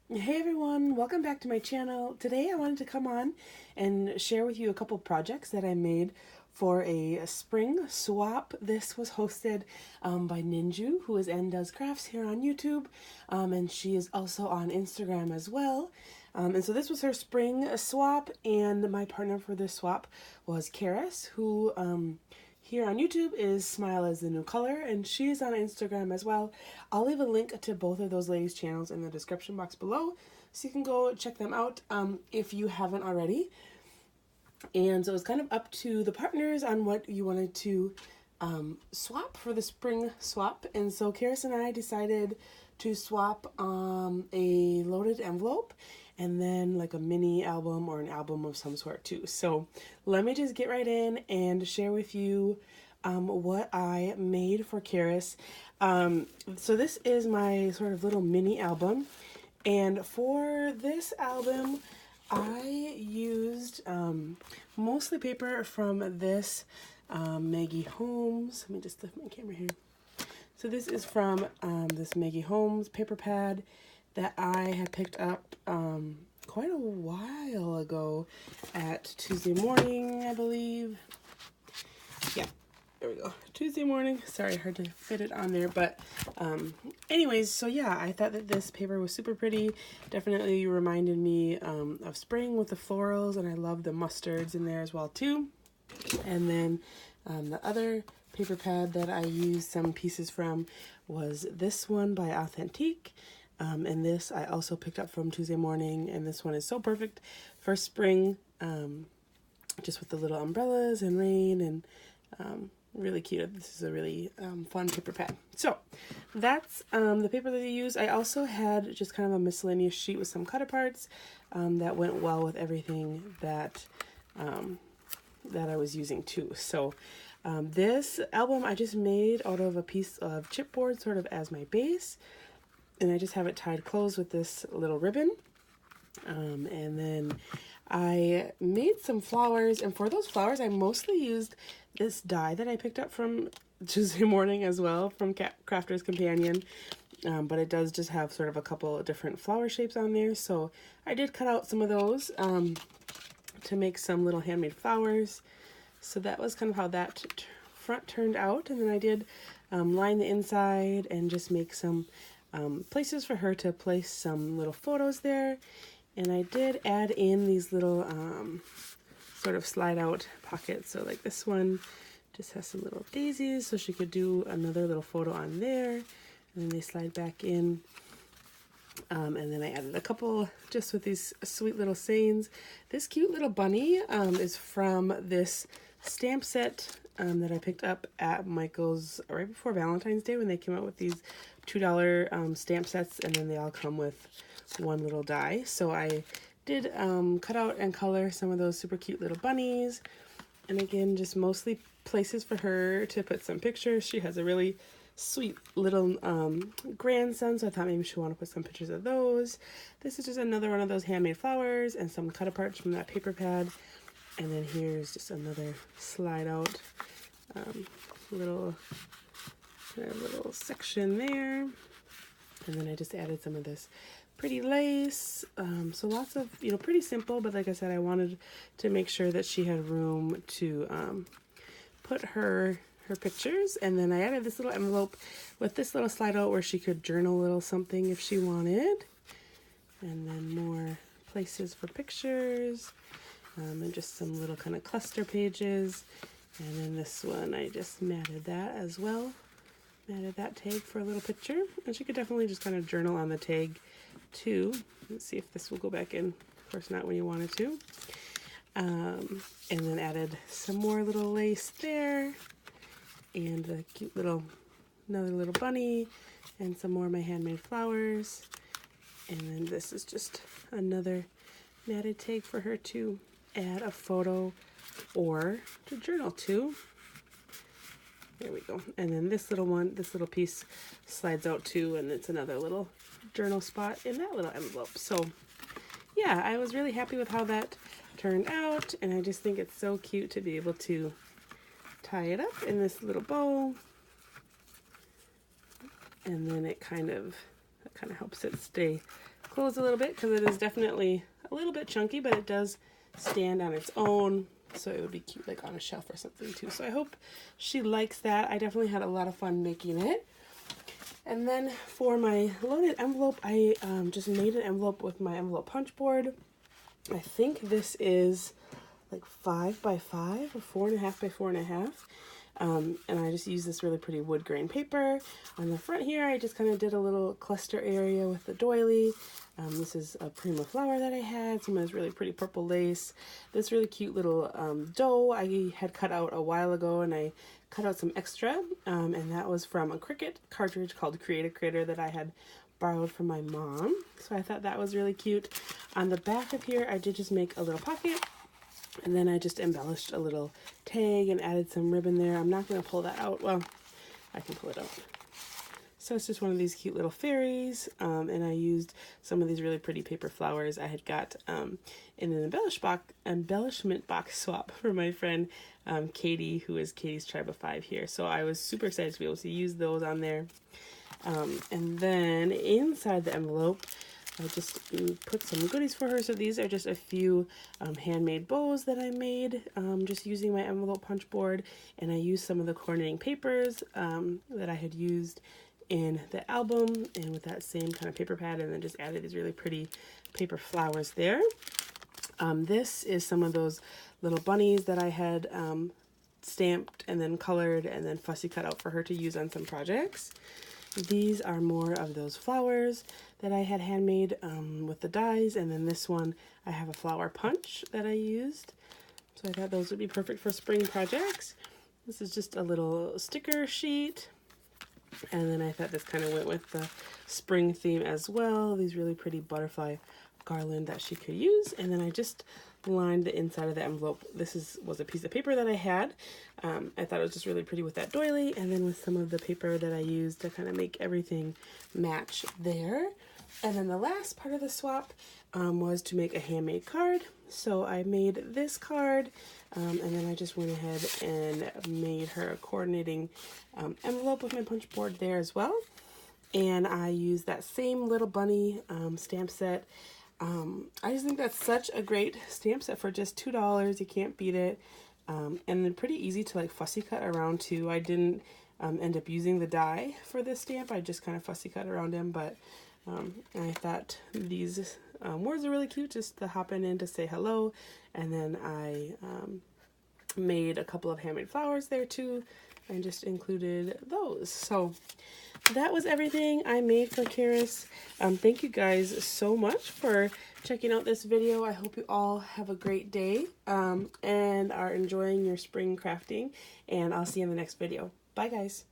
Hey everyone, welcome back to my channel. Today I wanted to come on and share with you a couple projects that I made for a spring swap. This was hosted by Ninju, who is N Does Crafts here on YouTube, and she is also on Instagram as well. And so this was her spring swap, and my partner for this swap was Karis, who here on YouTube is Smile is the New Color, and she is on Instagram as well. I'll leave a link to both of those ladies' channels in the description box below, so you can go check them out if you haven't already. And so it's kind of up to the partners on what you wanted to swap for the spring swap. And so Karis and I decided to swap a loaded envelope and then like a mini album or an album of some sort too. So let me just get right in and share with you what I made for Karis. So this is my sort of little mini album. And for this album, I used mostly paper from this Maggie Holmes. Let me just lift my camera here. So this is from this Maggie Holmes paper pad that I had picked up quite a while ago at Tuesday Morning, I believe. Yeah, there we go. Tuesday Morning. Sorry, hard to fit it on there. But anyways, so yeah, I thought that this paper was super pretty. Definitely reminded me of spring with the florals, and I love the mustards in there as well too. And then the other paper pad that I used some pieces from was this one by Authentique. And this I also picked up from Tuesday Morning, and this one is so perfect for spring, just with the little umbrellas and rain, and really cute. This is a really fun paper pad. So that's the paper that I use. I also had just kind of a miscellaneous sheet with some cut aparts that went well with everything that that I was using too. So this album I just made out of a piece of chipboard sort of as my base, and I just have it tied closed with this little ribbon. And then I made some flowers, and for those flowers I mostly used this die that I picked up from Tuesday Morning as well, from Crafter's Companion. But it does just have sort of a couple of different flower shapes on there, so I did cut out some of those to make some little handmade flowers. So that was kind of how that front turned out. And then I did line the inside and just make some places for her to place some little photos there. And I did add in these little sort of slide out pockets. So like this one just has some little daisies, so she could do another little photo on there. And then they slide back in. And then I added a couple just with these sweet little sayings. This cute little bunny is from this stamp set that I picked up at Michael's right before Valentine's Day, when they came out with these $2 stamp sets, and then they all come with one little die. So I did cut out and color some of those super cute little bunnies, and again, just mostly places for her to put some pictures. She has a really sweet little grandson, so I thought maybe she'd want to put some pictures of those. This is just another one of those handmade flowers and some cut aparts from that paper pad. And then here's just another slide out little section there. And then I just added some of this pretty lace. So lots of, pretty simple, but like I said, I wanted to make sure that she had room to put her pictures. And then I added this little envelope with this little slide out where she could journal a little something if she wanted. And then more places for pictures, and just some little kind of cluster pages. And then this one, I just matted that as well. Matted that tag for a little picture. And she could definitely just kind of journal on the tag too. Let's see if this will go back in. Of course not when you want it to. And then added some more little lace there. And a cute another little bunny. And some more of my handmade flowers. And then this is just another matted tag for her to add a photo or to journal to. There we go. And then this little piece slides out too, and it's another little journal spot in that little envelope. So yeah, I was really happy with how that turned out, and I just think it's so cute to be able to tie it up in this little bow. And then it kind of helps it stay close a little bit because it is definitely a little bit chunky, but it does stand on its own. So it would be cute like on a shelf or something too. So I hope she likes that. I definitely had a lot of fun making it. And then for my loaded envelope, I just made an envelope with my envelope punch board. I think this is like 5 by 5 or 4.5 by 4.5. And I just used this really pretty wood grain paper. On the front here, I just kind of did a little cluster area with the doily. This is a Prima flower that I had, some of this really pretty purple lace. This really cute little dough I had cut out a while ago, and I cut out some extra, and that was from a Cricut cartridge called Create a Critter that I had borrowed from my mom. So I thought that was really cute. On the back of here, I did just make a little pocket, and then I just embellished a little tag and added some ribbon there. I'm not going to pull that out. Well, I can pull it out. So it's just one of these cute little fairies, and I used some of these really pretty paper flowers I had got in an embellishment box swap for my friend Katie, who is Katie's Tribe of 5 here. So I was super excited to be able to use those on there. And then inside the envelope, I just put some goodies for her. So these are just a few handmade bows that I made just using my envelope punch board, and I used some of the coordinating papers that I had used in the album and with that same kind of paper pad, and then just added these really pretty paper flowers there. This is some of those little bunnies that I had stamped and then colored and then fussy cut out for her to use on some projects. These are more of those flowers that I had handmade with the dies, and then this one I have a flower punch that I used. So I thought those would be perfect for spring projects. This is just a little sticker sheet. And then I thought this kind of went with the spring theme as well. These really pretty butterfly garland that she could use. And then I just lined the inside of the envelope. This was a piece of paper that I had. I thought it was just really pretty with that doily. And then with some of the paper that I used to kind of make everything match there. And then the last part of the swap was to make a handmade card. So I made this card, and then I just went ahead and made her a coordinating envelope with my punch board there as well. And I used that same little bunny stamp set. I just think that's such a great stamp set for just $2. You can't beat it. And then pretty easy to like fussy cut around too. I didn't end up using the die for this stamp. I just kind of fussy cut around them, but I thought these words are really cute just to hop in to say hello. And then I made a couple of handmade flowers there too and just included those. So that was everything I made for Karis. Thank you guys so much for checking out this video. I hope you all have a great day and are enjoying your spring crafting, and I'll see you in the next video. Bye guys.